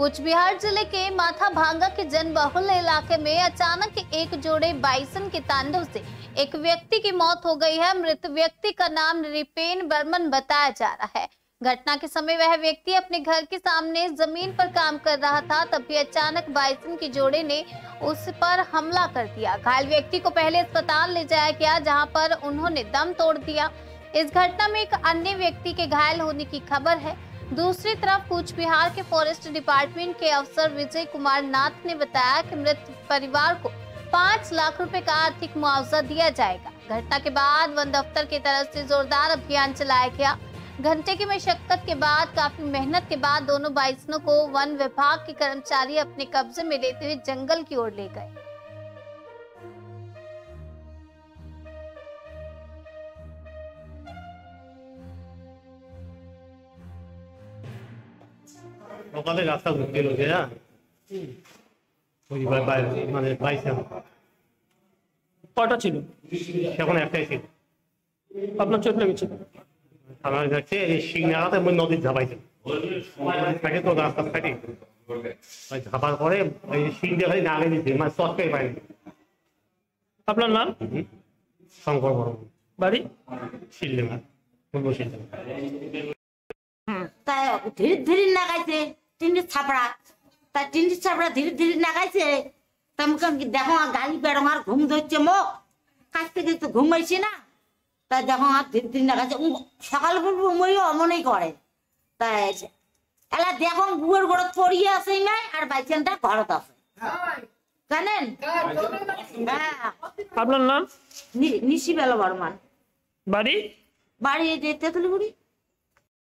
कूच बिहार जिले के माथा भांगा के जनबहुल इलाके में अचानक एक जोड़े बाइसन के तांडव से एक व्यक्ति की मौत हो गई है। मृत व्यक्ति का नाम नृपेन बर्मन बताया जा रहा है। घटना के समय वह व्यक्ति अपने घर के सामने जमीन पर काम कर रहा था, तभी अचानक बाइसन के जोड़े ने उस पर हमला कर दिया। घायल व्यक्ति को पहले अस्पताल ले जाया गया, जहां पर उन्होंने दम तोड़ दिया। इस घटना में एक अन्य व्यक्ति के घायल होने की खबर है। दूसरी तरफ कूच बिहार के फॉरेस्ट डिपार्टमेंट के अफसर विजय कुमार नाथ ने बताया कि मृत परिवार को 5 लाख रुपए का आर्थिक मुआवजा दिया जाएगा। घटना के बाद वन दफ्तर की तरफ से जोरदार अभियान चलाया गया। घंटे की मशक्कत के बाद, काफी मेहनत के बाद दोनों बाइसनों को वन विभाग के कर्मचारी अपने कब्जे में लेते हुए जंगल की ओर ले गए। সকালে রাস্তা ঘুরতে লোকে ওই মানে বাইসে কটা ছিল? এখন একটাই ছিল। আপনার চোট লেগেছে? আমার কাছে এই সিংনাগাতে নদীর ঝাপাইছে থাকে তো রাস্তা ফাটি ওই ঝাপার পরে ওই সিং দিয়ে খালি নাগে দিচ্ছে, মানে চটকাই পায়নি। আপনার নাম? শঙ্কর বর্মন, বাড়ি শিলডেঙ্গা, পূর্ব শিলডেঙ্গা। তাই ধীরে ধীরে নাগাইছে টিন্ডির ছাপড়া, তাই টিন্ডির ছাপড়া ধীরে ধীরে নাগাইছে। তাই দেখো গালি বেড়ো আর ঘুম ধরছে, মুখ কাছ থেকে তো ঘুমাইছি না, তাই দেখো আর ধীরে ধীরে নাগাইছে। সকাল বলবো মইও অমনই করে। তাই এলা দেখো বুয়ের ঘর পড়িয়ে আছে নাই, আর বাইচানটা ঘরত আছে জানেন। আপনার নাম? নিশি বেলা বর্মান। বাড়ি? বাড়ি তেঁতুলিগুড়ি।